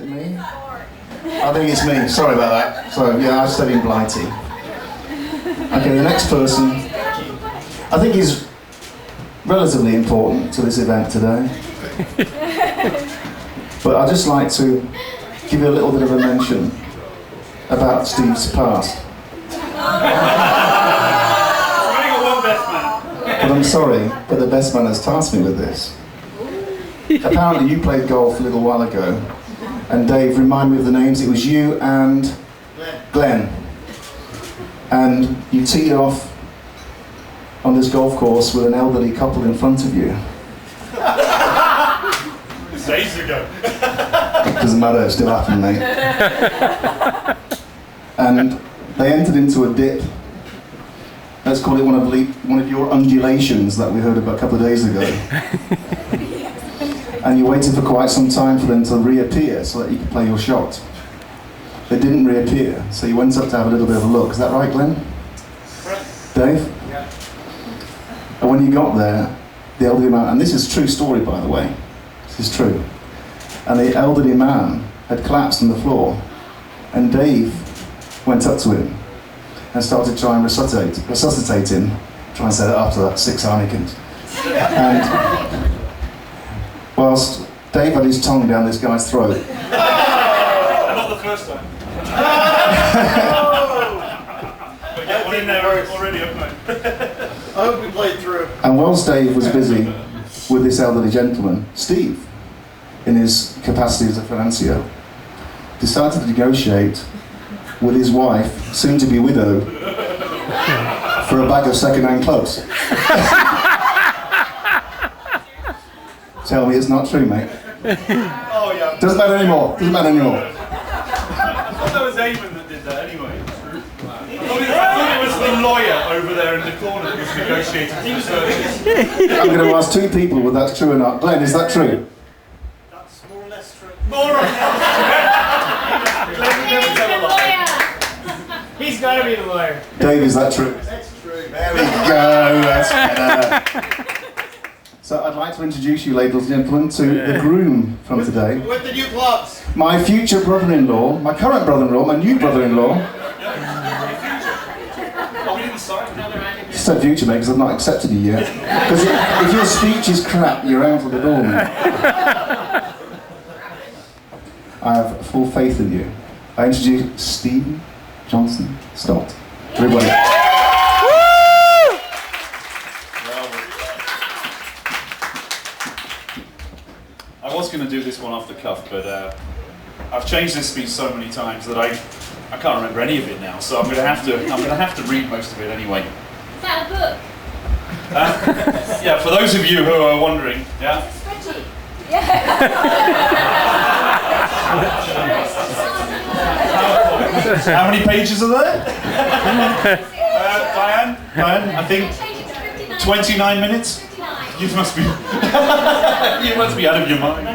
it me? I think it's me. Sorry about that. So yeah, I studied Blighty. Okay, the next person, I think he's relatively important to this event today. But I'd just like to give you a little bit of a mention about Steve's past. But I'm sorry, but the best man has tasked me with this. Apparently you played golf a little while ago, and Dave, remind me of the names. It was you and Glenn. And you teed off on this golf course with an elderly couple in front of you. Days ago. Doesn't matter, it still happened, mate. And they entered into a dip. Let's call it one of your undulations that we heard about a couple of days ago. And you waited for quite some time for them to reappear so that you could play your shot. They didn't reappear, so you went up to have a little bit of a look. Is that right, Glenn? Dave? Yeah. And when you got there, the elderly man, and this is a true story, by the way. This is true. And the elderly man had collapsed on the floor, and Dave went up to him and started to try and resuscitate him, try and set it after that 6 Heinekens. And whilst Dave had his tongue down this guy's throat. Not the first time. But yeah, one in there already, haven't I? I hope we played through. And whilst Dave was busy with this elderly gentleman, Steve, in his capacity as a financier, decided to negotiate with his wife, soon to be widow, for a bag of second-hand clubs. Tell me it's not true, mate. Oh yeah. Doesn't matter anymore. Doesn't matter anymore. I thought that was Eamon that did that anyway. I thought it was the lawyer over there in the corner that was negotiating. He was I'm going to ask 2 people whether that's true or not. Glenn, is that true? That's more or less true. More or less. Never tell a lie. He's got to be the lawyer. Dave, is that true? That's true. There we go. That's better. So I'd like to introduce you, ladies and gentlemen, to the groom from today. With the new clubs. My future brother-in-law, my current brother-in-law, my new brother-in-law. Oh, we didn't sign another. You said future, mate, because I've not accepted you yet. Because if your speech is crap, you're out of the door, mate. I have full faith in you. I introduce Stephen Johnson Stott. Everybody. I was going to do this one off the cuff, but I've changed this speech so many times that I can't remember any of it now. So I'm going to have to read most of it anyway. Is that a book? Yeah, for those of you who are wondering, yeah. Spreadsheet. How many pages are there? Diane, I think 29 minutes. You must be out of your mind.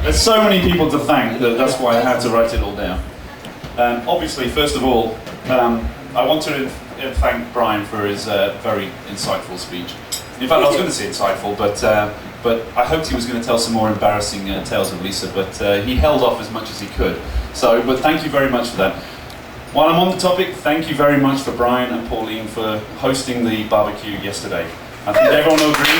There's so many people to thank that's why I had to write it all down. Obviously, first of all, I want to thank Brian for his very insightful speech. In fact, I was going to say insightful, but I hoped he was going to tell some more embarrassing tales of Lisa, but he held off as much as he could. But thank you very much for that. While I'm on the topic, thank you very much for Brian and Pauline for hosting the barbecue yesterday. I think everyone will agree.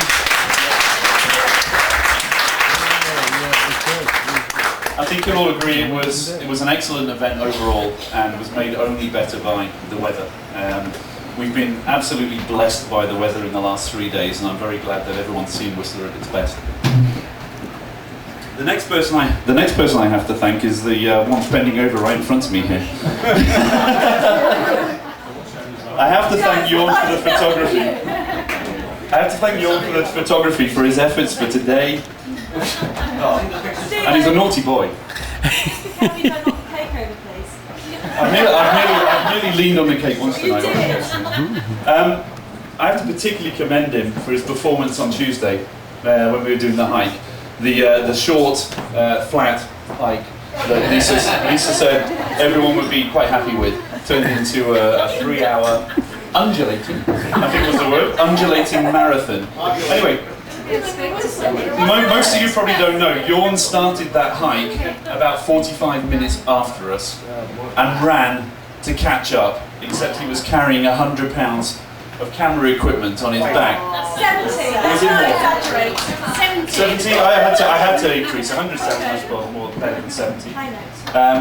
I think you'll all agree it was an excellent event overall and was made only better by the weather. We've been absolutely blessed by the weather in the last 3 days, and I'm very glad that everyone's seen Whistler at its best. The next person I have to thank is the one bending over right in front of me here. I have to thank Jorn for the photography. I have to thank Jorn for the photography for his efforts for today. And he's a naughty boy. I've nearly leaned on the cake once tonight. I have to particularly commend him for his performance on Tuesday when we were doing the hike. The short, flat hike that Lisa said everyone would be quite happy with turned into a 3-hour undulating, I think was the word, undulating marathon. Anyway, Most of you probably don't know, Jorn started that hike about 45 minutes after us and ran to catch up, except he was carrying 100 pounds of camera equipment on his back. 70. Was it more? 70. 70? I had to increase. 100 sounds much more better than 70.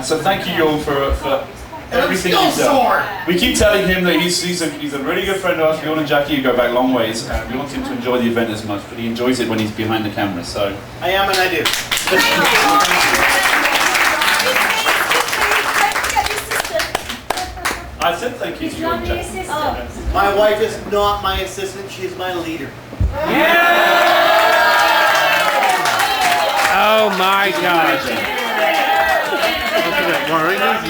So thank you, Jorn, for everything you've done. We keep telling him that he's a really good friend of ours. Jorn and Jackie go back long ways, and we want him to enjoy the event as much, but he enjoys it when he's behind the camera. So I am and I do. I said thank you to you and Jackie. My wife is not my assistant, she is my leader. Oh my God. Apparently I'm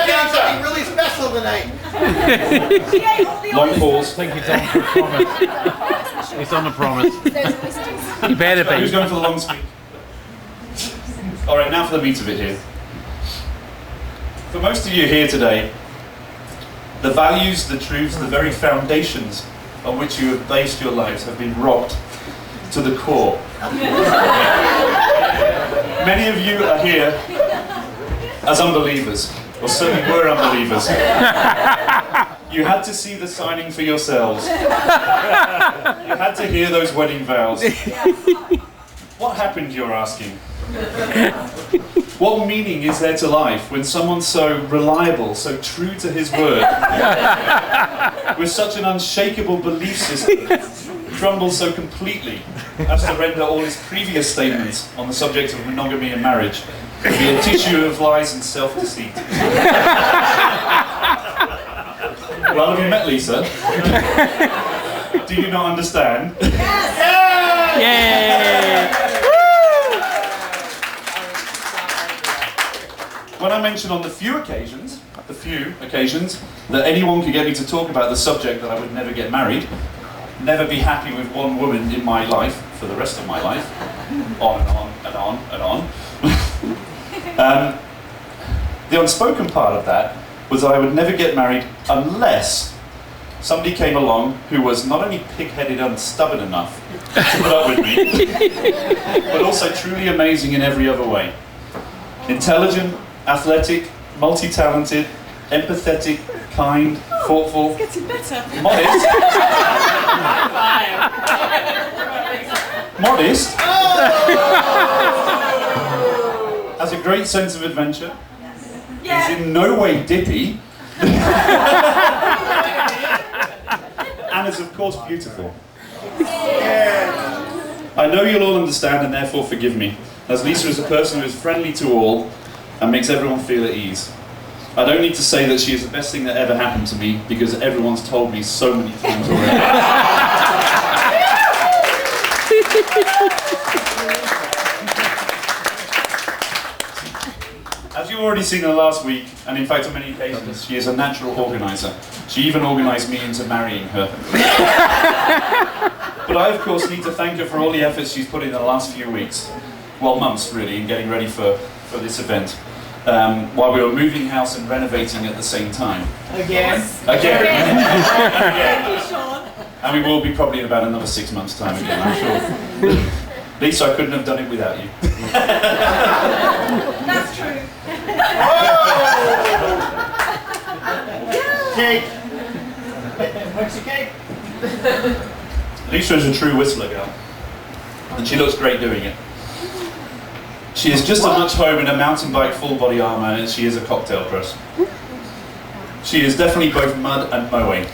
doing something really special tonight. Long pause. I think it's on the promise. It's on the promise. You better Who's be. going for the long speak? All right, now for the meat of it here. For most of you here today, the values, the truths, the very foundations on which you have based your lives have been rocked to the core. Many of you are here as unbelievers, or certainly were unbelievers. You had to see the signing for yourselves. You had to hear those wedding vows. What happened, you're asking? What meaning is there to life when someone so reliable, so true to his word, with such an unshakable belief system, crumbles so completely as to render all his previous statements on the subject of monogamy and marriage to be a tissue of lies and self-deceit? Well, have you met Lisa? Do you not understand? Yay! When I mentioned on the few occasions that anyone could get me to talk about the subject that I would never get married, never be happy with one woman in my life for the rest of my life, on and on and on and on. The unspoken part of that was that I would never get married unless somebody came along who was not only pig-headed and stubborn enough to put up with me, but also truly amazing in every other way. Intelligent, athletic, multi-talented, empathetic, kind, thoughtful, modest, has a great sense of adventure, is in no way dippy, and is of course beautiful. I know you'll all understand and therefore forgive me, as Lisa is a person who is friendly to all and makes everyone feel at ease. I don't need to say that she is the best thing that ever happened to me, because everyone's told me so many times already. As you've already seen in the last week, and in fact on many occasions, she is a natural organiser. She even organised me into marrying her. But I of course need to thank her for all the efforts she's put in the last few weeks, well months really, in getting ready for this event. While we were moving house and renovating at the same time. Again. And we will be probably in about another 6 months' time again, I'm sure. Lisa, I couldn't have done it without you. That's true. Cake. What's your cake? Lisa is a true whistler girl, and she looks great doing it. She is just as much home in a mountain bike full body armour as she is a cocktail dress. She is definitely both mud and moe.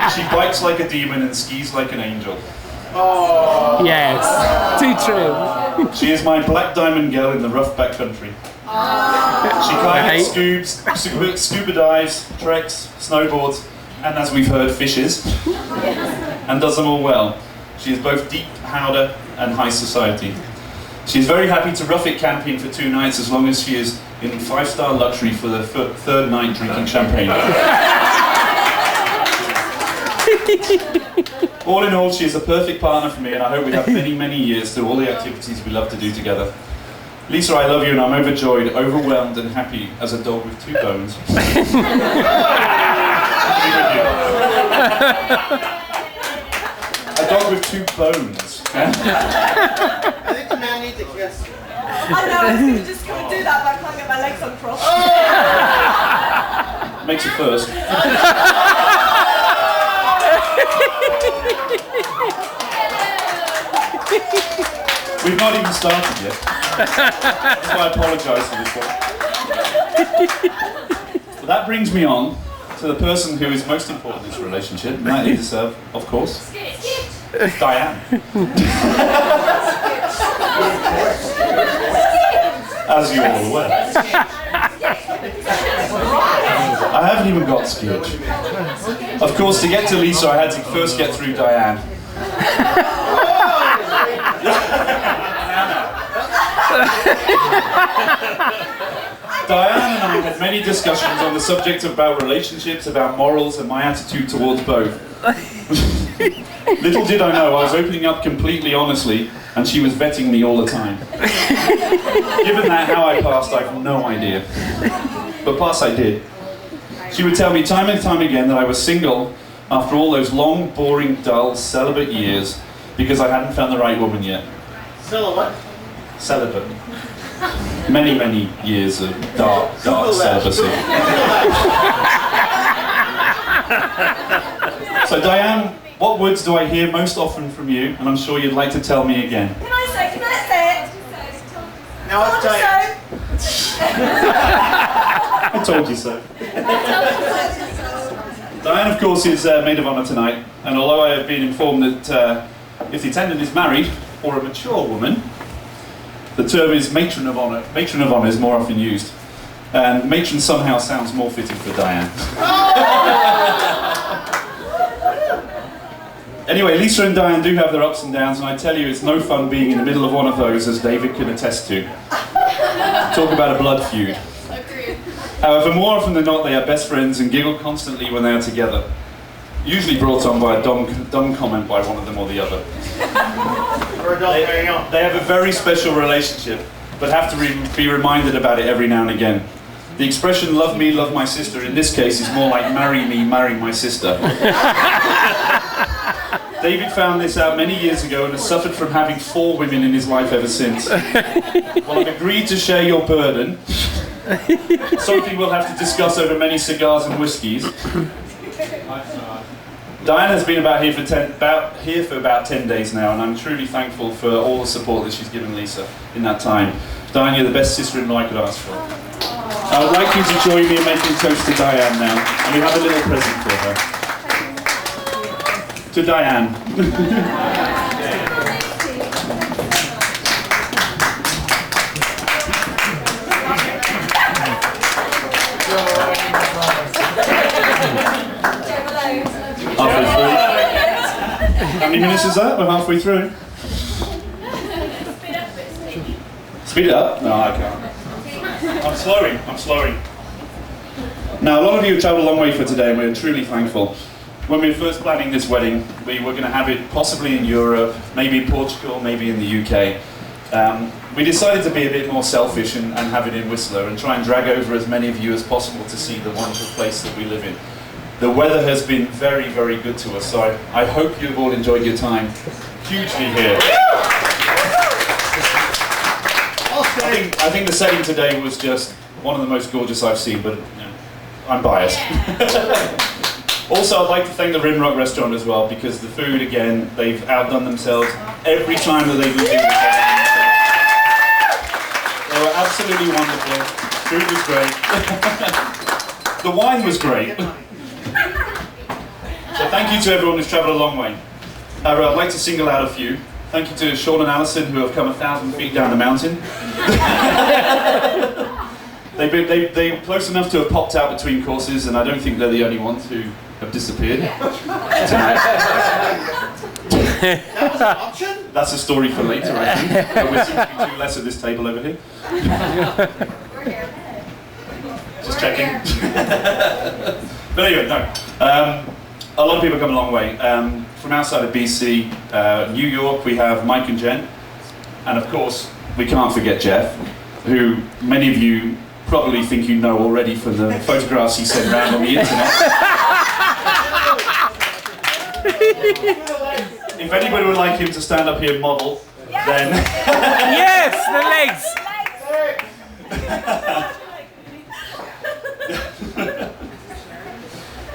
She bikes like a demon and skis like an angel. Yes, too true. She is my black diamond girl in the rough backcountry. She kayak, scuba dives, treks, snowboards, and as we've heard, fishes, and does them all well. She is both deep powder and high society. She is very happy to rough it camping for 2 nights as long as she is in 5-star luxury for the third night drinking champagne. All in all, she is a perfect partner for me, and I hope we have many, many years to do all the activities we love to do together. Lisa, I love you, and I'm overjoyed, overwhelmed, and happy as a dog with 2 bones. A dog with 2 bones. I think the man needs a kiss. I know, I was going to just come and do that, but I can't get my legs uncrossed. Makes it first. We've not even started yet. That's why I apologise for this one. But that brings me on to the person who is most important in this relationship, and that is, of course, Diane. As you're all aware. I haven't even got Skitch. Of course, to get to Lisa, I had to first get through Diane. Diane and I had many discussions on the subject about relationships, about morals, and my attitude towards both. Little did I know, I was opening up completely honestly, and she was vetting me all the time. Given that how I passed, I have no idea. But pass I did. She would tell me time and time again that I was single after all those long, boring, dull, celibate years because I hadn't found the right woman yet. Silhouette. Celibate. Many, many years of dark celibacy. So Diane, what words do I hear most often from you? And I'm sure you'd like to tell me again. Can I say it? Now it's Diane. I told you so. Diane, of course, is maid of honour tonight, and although I have been informed that if the attendant is married or a mature woman, the term is matron of honour. Matron of honour is more often used, and matron somehow sounds more fitting for Diane. Anyway, Lisa and Diane do have their ups and downs, and I tell you, it's no fun being in the middle of one of those, as David can attest to. Talk about a blood feud. However, more often than not, they are best friends and giggle constantly when they are together. Usually brought on by a dumb comment by one of them or the other. Or a dog hanging on. They have a very special relationship, but have to be reminded about it every now and again. The expression "love me, love my sister" in this case is more like "marry me, marry my sister." David found this out many years ago and has suffered from having 4 women in his life ever since. Well, I've agreed to share your burden. Something we'll have to discuss over many cigars and whiskies. Diane has been here for about 10 days now, and I'm truly thankful for all the support that she's given Lisa in that time. Diane, you're the best sister-in-law I could ask for. I would like you to join me in making a toast to Diane now, and we have a little present for her. To Diane. Halfway through. How many minutes is that? We're halfway through. Speed it up? No, I can't. I'm slowing. Now, a lot of you have travelled a long way for today, and we're truly thankful. When we were first planning this wedding, we were going to have it possibly in Europe, maybe in Portugal, maybe in the UK. We decided to be a bit more selfish and have it in Whistler and try and drag over as many of you as possible to see the wonderful place that we live in. The weather has been very, very good to us, so I hope you've all enjoyed your time hugely here. I think the setting today was just one of the most gorgeous I've seen, but I'm biased. Also, I'd like to thank the Rimrock restaurant as well, because the food, again, they've outdone themselves every time that they've been They were absolutely wonderful. Food was great. The wine was great. So thank you to everyone who's travelled a long way. I'd like to single out a few. Thank you to Sean and Alison, who have come 1,000 feet down the mountain. They're close enough to have popped out between courses, and I don't think they're the only ones who have disappeared tonight. That was an option? That's a story for later, I think. But we're seem to be 2 less at this table over here. Just checking. But anyway, no. A lot of people come a long way. From outside of BC, New York, we have Mike and Jen. And of course, we can't forget Jeff, who many of you probably think you know already from the photographs he sent around on the internet. If anybody would like him to stand up here and model, then Yes, the legs.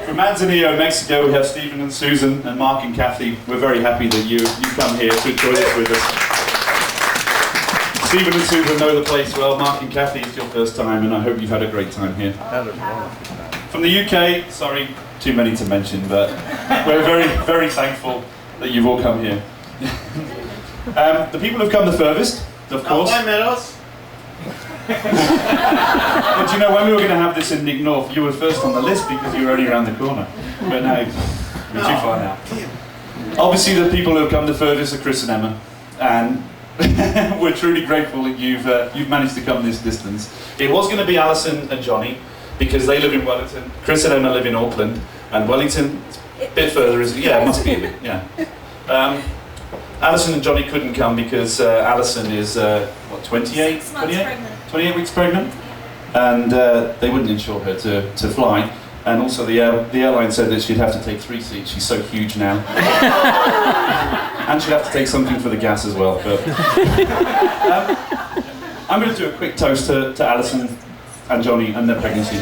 from Manzanillo, Mexico, we have Stephen and Susan and Mark and Kathy. We're very happy that you come here to enjoy this with us. Stephen and Susan know the place well. Mark and Kathy, it's your first time, and I hope you've had a great time here. From the UK, sorry, too many to mention, but we're very, very thankful that you've all come here. The people who've come the furthest, of course. Hi, Meadows. But you know, when we were going to have this in Nick North, you were first on the list because you were only around the corner. But now, you're too far now. Obviously, the people who have come the furthest are Chris and Emma, and we're truly grateful that you've managed to come this distance. It was going to be Alison and Johnny, because they live in Wellington. Chris and Emma live in Auckland, and Wellington, a bit further, is it must be a bit, yeah. Alison and Johnny couldn't come because Alison is, 28? 28 weeks pregnant, and they wouldn't insure her to fly. And also the airline said that she'd have to take 3 seats. She's so huge now. And she'd have to take something for the gas as well. But I'm going to do a quick toast to Alison and Johnny and their pregnancy.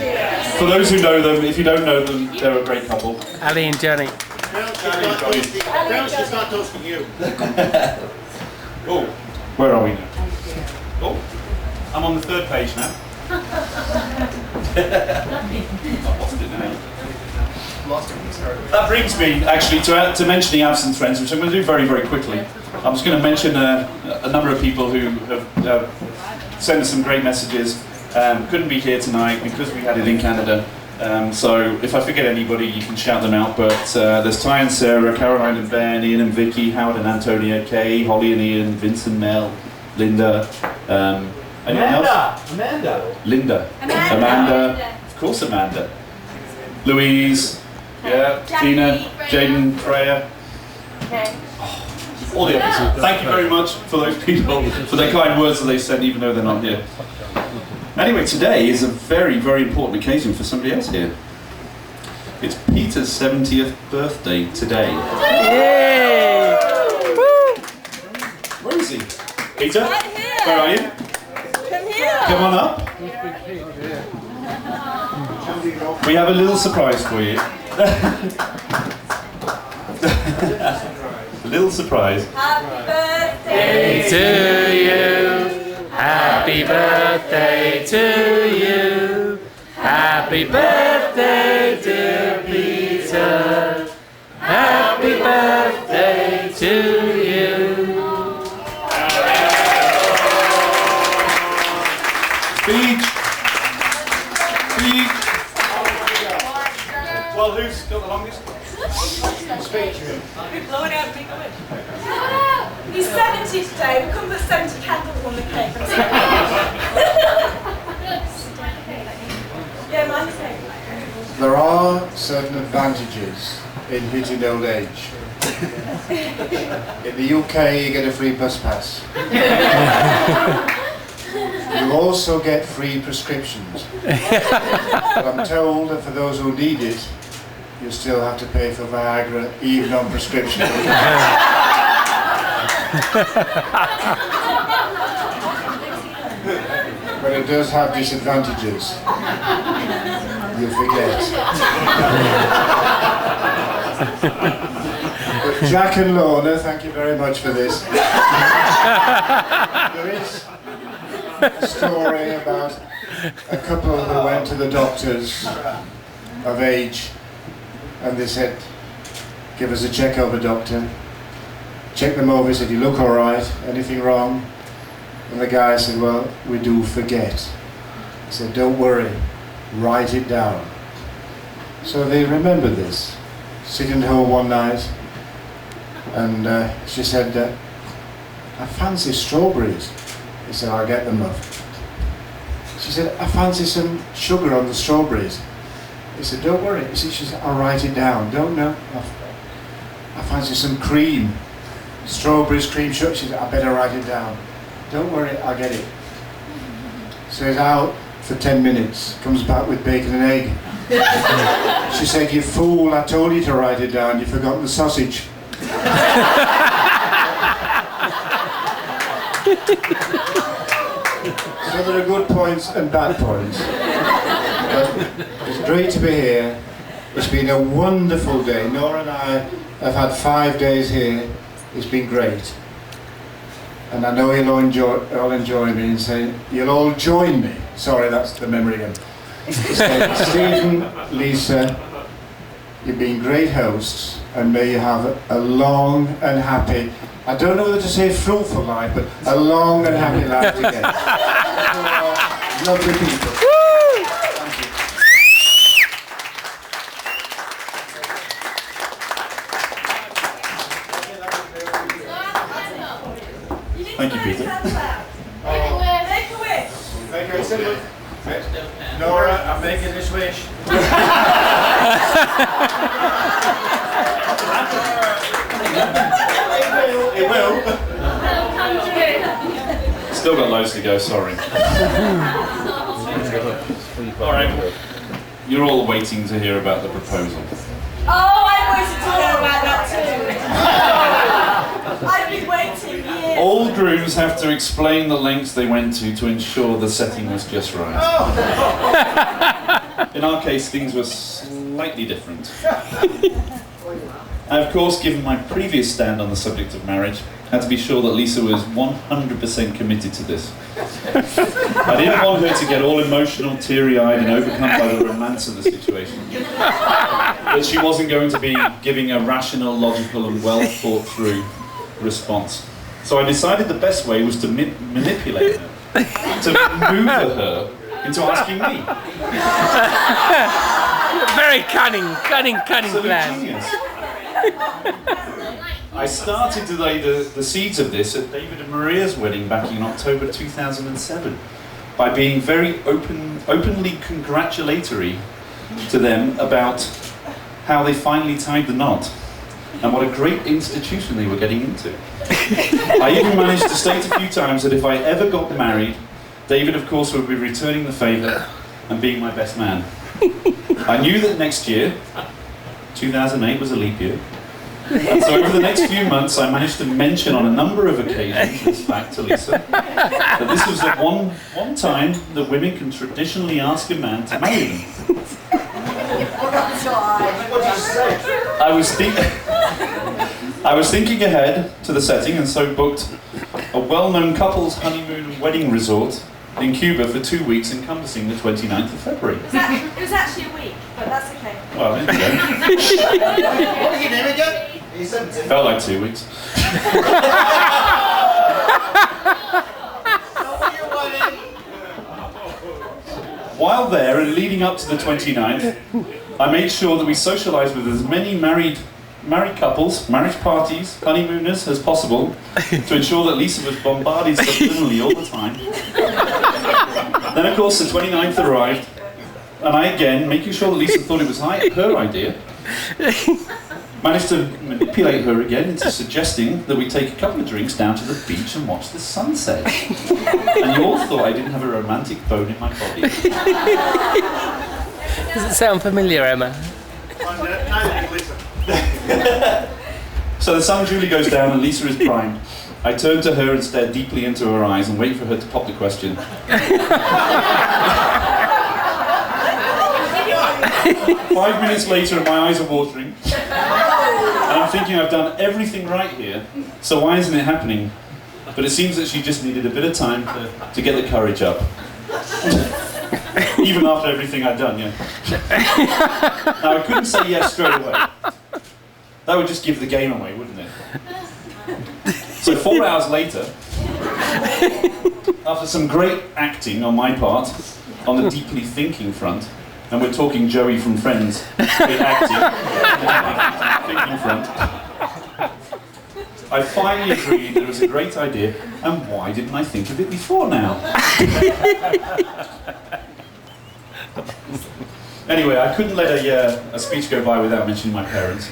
For those who know them, if you don't know them, they're a great couple. Ali and Johnny. Apparently she's not toasting you. Oh, where are we now? Oh, I'm on the 3rd page now. I've lost it now. That brings me actually to mentioning absent friends, which I'm going to do very, very quickly. I'm just going to mention a number of people who have sent us some great messages. Couldn't be here tonight because we had it in Canada. So if I forget anybody, you can shout them out. But there's Ty and Sarah, Caroline and Ben, Ian and Vicky, Howard and Antonia, Kay, Holly and Ian, Vincent, Mel, Linda. Anyone else? Linda. Amanda. Of course, Amanda. Louise. Yeah. Tina. Jaden. Freya. All the others. Thank you very much for those people, for their kind words that they sent, even though they're not here. Anyway, today is a very, very important occasion for somebody else here. It's Peter's 70th birthday today. Yay! Where is he? Peter? Where are you? Come here. Come on up. We have a little surprise for you. A little surprise. Happy birthday To you. Happy birthday to you. Happy birthday, dear Peter. Happy birthday to you. Speech. Speech. Well, who's got the longest? We're blowing out big wind. He's 70 today. We couldn't put 70 candles on the cake. Yeah, mine's the same. There are certain advantages in hitting old age. In the UK, you get a free bus pass. You also get free prescriptions. But I'm told that for those who need it, you still have to pay for Viagra, even on prescription. But it does have disadvantages. You forget. But Jack and Lorna, thank you very much for this. There is a story about a couple who went to the doctors of age, and they said, "Give us a check over, doctor." Checked them over, said, "You look all right, anything wrong?" And the guy said, "Well, we do forget." He said, "Don't worry, write it down." So they remembered this, sitting at home one night, and she said, "I fancy strawberries." He said, "I'll get them, love." She said, "I fancy some sugar on the strawberries." He said, "Don't worry." She said, "I'll write it down." "Don't know. I fancy some cream. Strawberries, cream, sugar." She said, "I better write it down." "Don't worry, I'll get it." So he's out for 10 minutes, comes back with bacon and egg. She said, "You fool, I told you to write it down, you forgot the sausage." So there are good points and bad points. But it's great to be here. It's been a wonderful day. Nora and I have had 5 days here. It's been great. And I know you'll all enjoy me and say, you'll all join me. Sorry, that's the memory again. Stephen, Lisa, you've been great hosts, and may you have a long and happy, I don't know whether to say fruitful life, but a long and happy life together. Lovely people. Thank you. Thank you, Peter. Make a wish. Make a wish. Nora, I'm making this wish. It will. Still got loads to go, sorry. Alright, you're all waiting to hear about the proposal. Oh, I wanted to hear about that too. I've been waiting years. All grooms have to explain the lengths they went to ensure the setting was just right. In our case, things were slightly different. I, of course, given my previous stand on the subject of marriage, had to be sure that Lisa was 100% committed to this. I didn't want her to get all emotional, teary-eyed and overcome by the romance of the situation. That she wasn't going to be giving a rational, logical and well-thought-through response. So I decided the best way was to manipulate her, to maneuver her into asking me. Very cunning So plan. genius. I started to lay the seeds of this at David and Maria's wedding back in October 2007 by being very openly congratulatory to them about how they finally tied the knot and what a great institution they were getting into. I even managed to state a few times that if I ever got married, David, of course, would be returning the favour and being my best man. I knew that next year, 2008 was a leap year, and so over the next few months I managed to mention on a number of occasions this fact to Lisa, that this was the one time that women can traditionally ask a man to marry them. I was thinking ahead to the setting and so booked a well-known couple's honeymoon and wedding resort in Cuba for 2 weeks encompassing the 29th of February. It was actually a week, but that's okay. Well, there you go. What did you name again? Felt like 2 weeks. While there and leading up to the 29th, I made sure that we socialised with as many married couples, marriage parties, honeymooners as possible to ensure that Lisa was bombarded subliminally all the time. Then of course the 29th arrived, and I again, making sure that Lisa thought it was her idea, managed to manipulate her again into suggesting that we take a couple of drinks down to the beach and watch the sunset. And you all thought I didn't have a romantic bone in my body. Does it sound familiar, Emma? So the sun duly goes down and Lisa is primed. I turn to her and stare deeply into her eyes and wait for her to pop the question. 5 minutes later and my eyes are watering. And I'm thinking I've done everything right here, so why isn't it happening? But it seems that she just needed a bit of time to get the courage up. Even after everything I'd done, yeah. Now I couldn't say yes straight away. That would just give the game away, wouldn't it? So 4 hours later, after some great acting on my part, on the deeply thinking front, and we're talking Joey from Friends, great acting, thinking front, I finally agreed that it was a great idea, and why didn't I think of it before now? Anyway, I couldn't let a speech go by without mentioning my parents.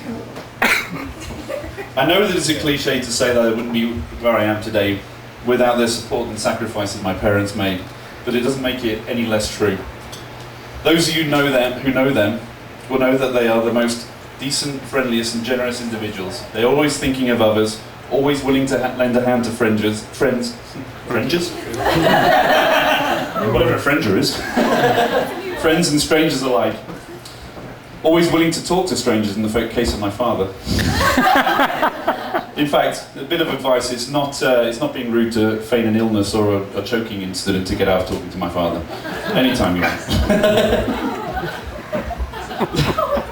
I know that it's a cliche to say that I wouldn't be where I am today without the support and sacrifices my parents made, but it doesn't make it any less true. Those of you know them who know them will know that they are the most decent, friendliest, and generous individuals. They're always thinking of others, always willing to lend a hand to friends? Whatever a friender is. Friends and strangers alike. Always willing to talk to strangers in the case of my father. In fact, a bit of advice, it's not being rude to feign an illness or a choking incident to get out of talking to my father. Anytime you want.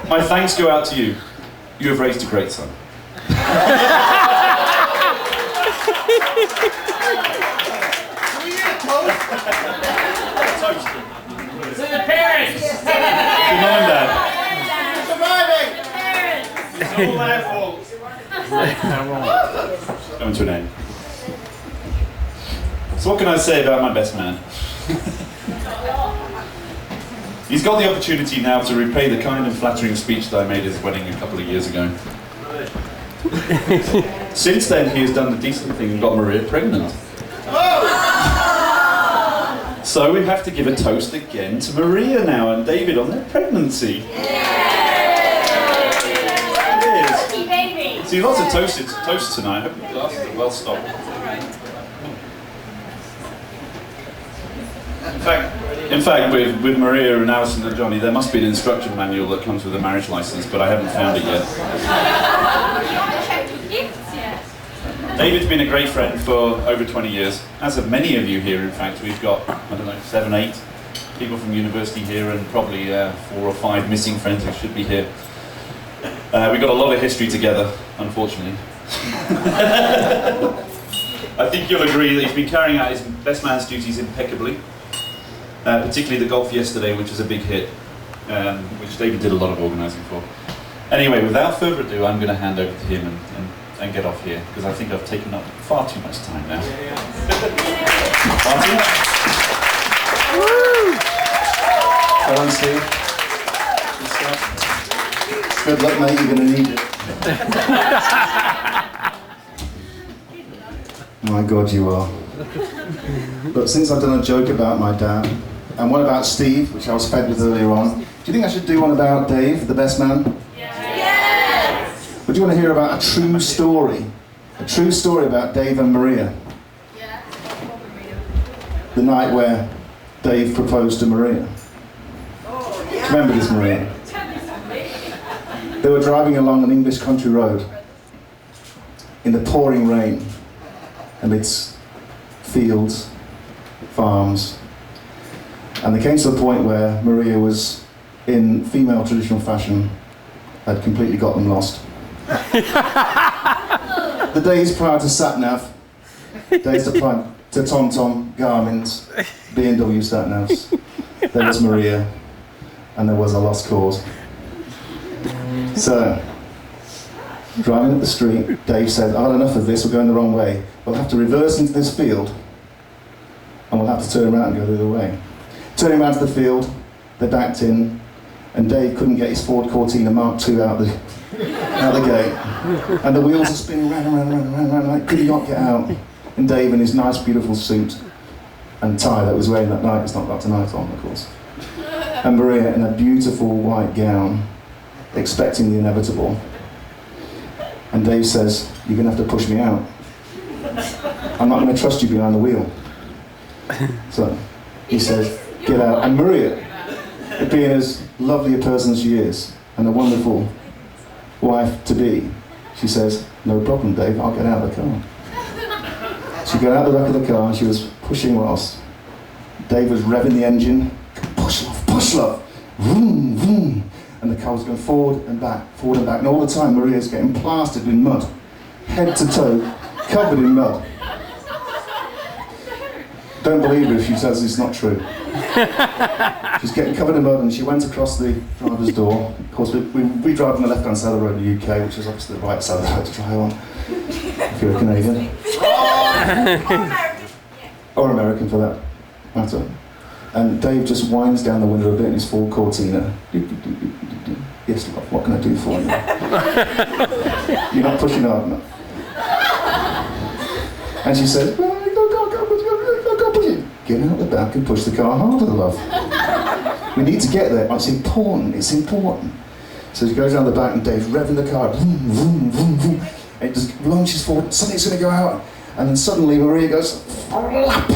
My thanks go out to you. You have raised a great son. To the parents! Good morning, Dad. It's all their fault. Coming to an end. So what can I say about my best man? He's got the opportunity now to repay the kind and flattering speech that I made at his wedding a couple of years ago. Since then, he has done the decent thing and got Maria pregnant. So we have to give a toast again to Maria now and David on their pregnancy. Lucky baby. See, lots of toasts tonight. I hope your glasses are well stocked. In fact, with Maria and Alison and Johnny, there must be an instruction manual that comes with a marriage license, but I haven't found it yet. David's been a great friend for over 20 years, as have many of you here. In fact, we've got, I don't know, 7, 8 people from university here, and probably 4 or 5 missing friends who should be here. We've got a lot of history together, unfortunately. I think you'll agree that he's been carrying out his best man's duties impeccably, particularly the golf yesterday, which was a big hit, which David did a lot of organising for. Anyway, without further ado, I'm going to hand over to him and get off here, because I think I've taken up far too much time now. Martin? Well done, Steve. Good stuff. Good luck, mate, you're going to need it. My God, you are. But since I've done a joke about my dad, and one about Steve, which I was fed with earlier on, do you think I should do one about Dave, the best man? Yes! But do you want to hear about a true story? A true story about Dave and Maria? Yeah. The night where Dave proposed to Maria. Oh, yeah. Do you remember this, Maria? They were driving along an English country road in the pouring rain, amidst fields, farms, and they came to the point where Maria was, in female traditional fashion, had completely got them lost. The days prior to sat-nav, days prior to TomTom, Garmin's, B&W sat-navs, there was Maria, and there was a lost cause. So, driving up the street, Dave said, I've had enough of this, we're going the wrong way. We'll have to reverse into this field, and we'll have to turn around and go the other way. Turning around to the field, they backed in, and Dave couldn't get his Ford Cortina Mark II out the gate. And the wheels are spinning round, like, could he not get out? And Dave, in his nice, beautiful suit and tie that was wearing that night, it's not got tonight on, of course. And Maria, in a beautiful white gown, expecting the inevitable. And Dave says, you're going to have to push me out. I'm not going to trust you behind the wheel. So he says, get out. And Maria, being as lovely a person as she is, and a wonderful wife-to-be, she says, no problem, Dave, I'll get out of the car. She got out the back of the car and she was pushing Ross. Dave was revving the engine, push love, vroom, vroom. And the car was going forward and back, and all the time Maria's getting plastered in mud, head to toe, covered in mud. Don't believe her if she says it's not true. She's getting covered in mud, and she went across the driver's door. Of course, we drive on the left-hand side of the road in the UK, which is obviously the right side of the road to drive on, if you're a Canadian. Or American, for that matter. And Dave just winds down the window a bit in his Ford Cortina. Yes, love, what can I do for you? You're not pushing hard enough. And she says, go push it. Get out the back and push the car harder, love. We need to get there. Oh, it's important, it's important. So he goes around the back and Dave's revving the car, vroom, vroom, vroom, vroom. And it just launches forward, something's going to go out. And then suddenly Maria goes, flap,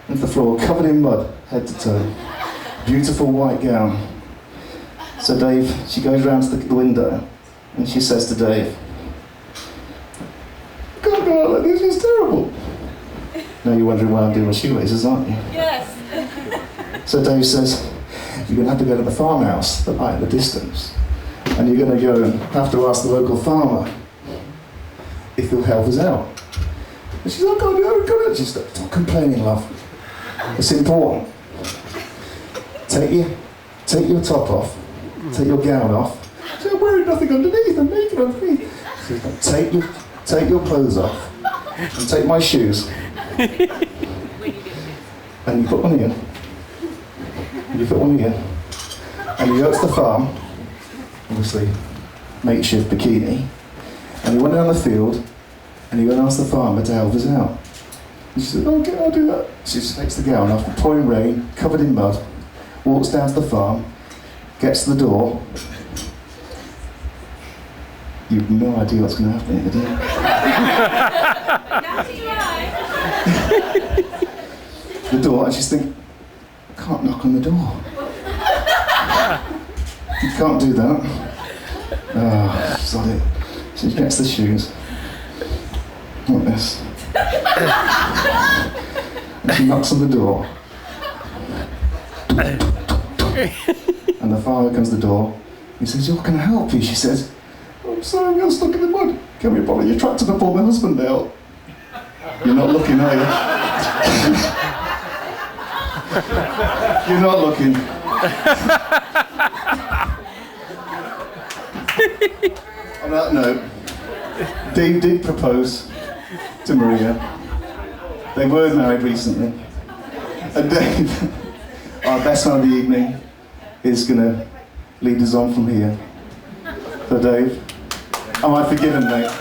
into the floor, covered in mud, head to toe. Beautiful white gown. So Dave, she goes round to the window and she says to Dave, God, darling, this is terrible. Now you're wondering why I'm doing my shoelaces, aren't you? Yes. So Dave says, you're going to have to go to the farmhouse, the light in the distance, and you're going to go and have to ask the local farmer if he'll help us out. And she's like, oh, no, God, she's like, stop complaining, love. It's important. Take your top off, take your gown off. She's like, I'm wearing nothing underneath, I'm naked underneath. She's like, take your clothes off, and take my shoes. And you put one in. You put one in. And you go to the farm, obviously, makeshift bikini, and you went down the field, and you went and asked the farmer to help us out. And she said, okay, I'll do that. She just takes the gown off, pouring rain, covered in mud, walks down to the farm, gets to the door. You've no idea what's going to happen here, do you? Now do I. The door, and she's thinking, I can't knock on the door. You can't do that. Oh, she's on it. She gets the shoes. Like this. And she knocks on the door. And the father comes to the door. He says, "What can I help you?" She says, "I'm sorry, I'm stuck in the mud. Can we borrow your tractor to pull my husband out?" You're not looking, are you? You're not looking. On that note, Dave did propose to Maria. They were married recently. And Dave, our best man of the evening, is going to lead us on from here. So Dave, am I forgiven, mate?